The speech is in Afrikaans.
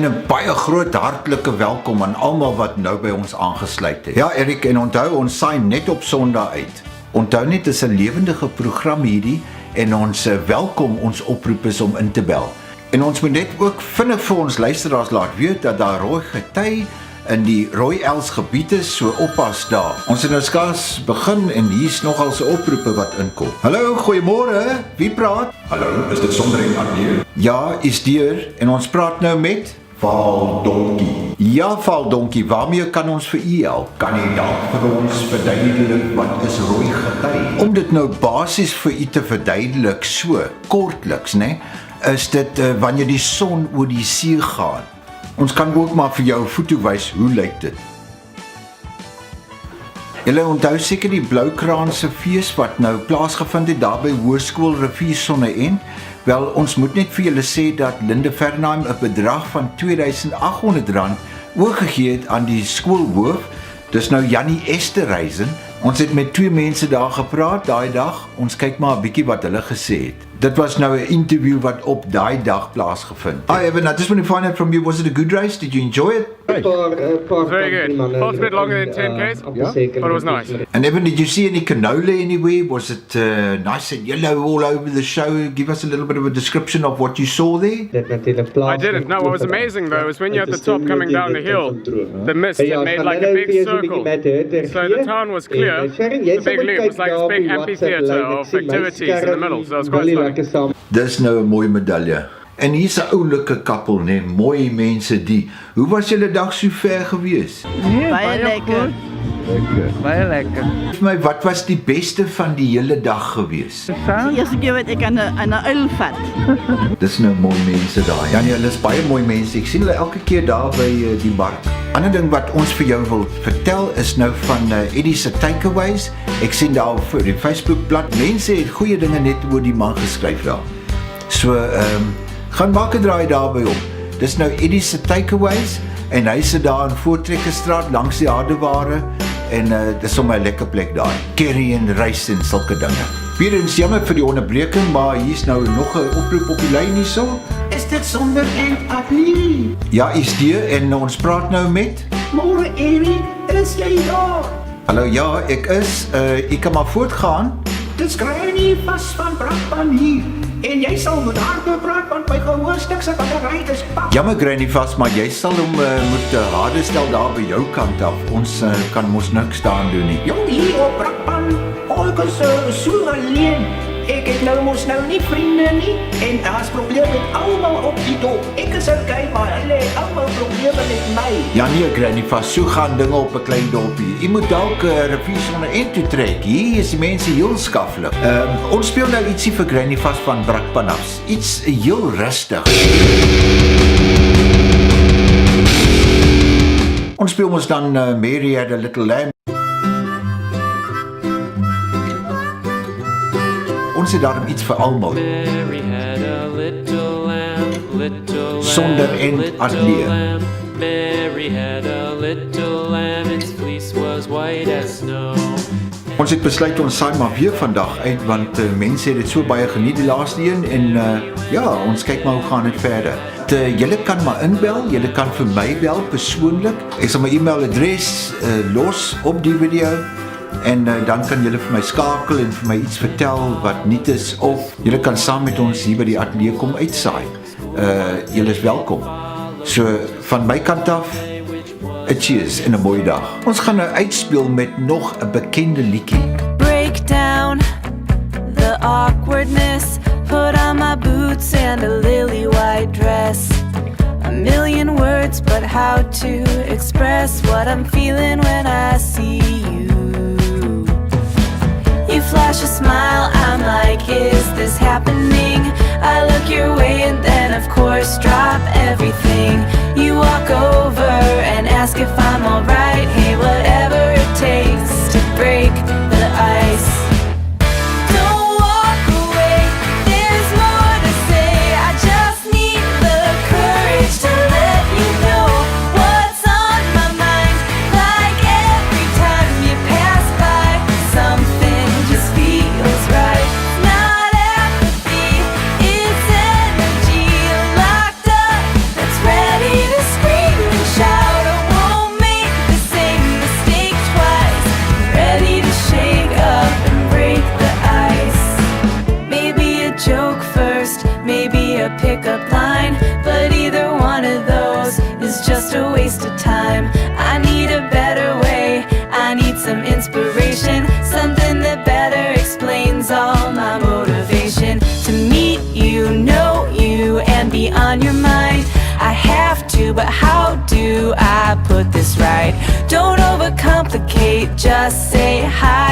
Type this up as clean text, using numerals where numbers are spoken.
En 'n baie groot hartlike welkom aan almal wat nou by ons aangesluit het. Ja, Erik, en onthou, ons saai net op Sondag uit. Onthou net, dit is 'n lewendige program hierdie en ons welkom ons oproep is om in te bel. En ons moet net ook vinnig vir ons luisteraars laat weet dat daar rooi gety in die Rooi-Els gebied is, so oppas daar. Ons het nou skaars begin en hier's nogal se oproepe wat inkom. Hallo, goeiemôre. Wie praat? Hallo, is dit Sonder en Adneer? Ja, is deur en ons praat nou met Val Donkie. Ja, Val Donkie, waarmee kan ons vir u help? Kan jy dalk vir ons verduidelik wat is rooi gety? Om dit nou basies vir u te verduidelik, so kortliks, né? Is dit wanneer die son oor die see gaan. Ons kan ook maar vir jou 'n foto wys, hoe lyk dit? Julle onthou seker die Bloukraanse fees wat nou plaasgevind het daar by Hoërskool Rivier Sonneend. Wel, ons moet net vir julle sê dat Linde Fernheim 'n bedrag van R2800 oorgegee het aan die skoolhoof. Dis nou Jannie Esterhuizen. Ons het met 2 mense daar gepraat daai dag. Ons kyk maar 'n bietjie wat hulle gesê het. Dit was nou 'n interview wat op daai dag plaasgevind het. Hi Evan, I just want to find out from you, was it a good race? Did you enjoy it? Very good. Both a bit longer than 10Ks, but it was nice. And Evan, did you see any canola anywhere? Was it nice and yellow all over the show? Give us a little bit of a description of what you saw there. I didn't. No, what was amazing though is when you're at the top coming down the hill, the mist had made like a big circle. So the town was clear. The big loop was like this big amphitheater of activities in the middle. So it was quite stunning. Dis nou 'n mooi medalje. En hier's 'n oulike kappel, né? Mooi mense die. Hoe was julle dag so ver gewees? Baie lekker. Baie lekker. Vir my, wat was die beste van die hele dag gewees? Die eerste keer wat ek aan 'n uil vat. Dis nou mooi mense daar. Ja nee, hulle is baie mooi mense. Ek sien hulle elke keer daar by die mark. Ander ding wat ons vir jou wil vertel is nou van Eddie se takeaways. Ek sien daar op die Facebookblad mense het goeie dinge net oor die man geskryf daar. So gaan maak 'n draai daarby op. Dis nou Eddie se takeaways en hy sit daar in Voortrekkerstraat langs die hardeware en dis sommer 'n lekker plek daar. Curry en rys en sulke dinge. Weerens jammer vir die onderbreking, maar hier's nou nog 'n oproep op die lyn hierso. Is dit Sonder en Adneer? Ja, is dit en ons praat nou met Môre Erik, is jy daar? Hallo, ja, ek is. Ek kan maar voortgaan. Dis Granny vas van Brakpan hier. En jy sal met haar praat want my gehoorstuk se battery is pap. Jammer Granny vas, maar jy sal hom moet harde stel daar by jou kant af. Ons kan mos niks daan doen nie. Jong hier op Brakpan, ek is so alleen. Ek het nou mos nou nie vriende nie en daar's probleme met almal op die dop. Ek is okay, maar hulle het almal probleme met my. Ja nee Granny vas, so gaan dinge op 'n klein dorpie. Jy moet dalk Rivier Sonneend toe trek. Hier is die mense heel skaflik. Ons speel nou ietsie vir Granny vas van Brakpan af. Iets heel rustig. Ons speel ons dan Mary Had a Little Lamb. Ons het daarom iets vir almal. Sonder en Adneer. Ons het besluit ons saai maar weer vandag uit want mense het dit so baie geniet die laaste een en ja, ons kyk maar hoe gaan dit verder. Julle kan maar inbel, julle kan vir my bel persoonlik. Ek sal my e-mailadres los op die video. En dan kan julle vir my skakel en vir my iets vertel wat nuut is of julle kan saam met ons hier by die ateljee kom uitsaai. Julle is welkom. So van my kant af, 'n cheers en 'n mooi dag. Ons gaan nou uitspeel met nog 'n bekende liedjie. Break down the awkwardness, put on my boots and a lily white dress. A million words, but how to express what I'm feeling when I see you. You flash a smile, I'm like, is this happening? I look your way and then of course drop everything. You walk over and ask if I'm alright. Hey, whatever it takes to break the ice. Don't walk away, there's more to say. I just need the courage to let you know what's on my mind. Like every time you pass by, something just feels right. Not apathy, it's energy locked up that's just a waste of time. I need a better way, I need some inspiration, something that better explains all my motivation. To meet you, know you, and be on your mind. I have to, but how do I put this right? Don't overcomplicate, just say hi.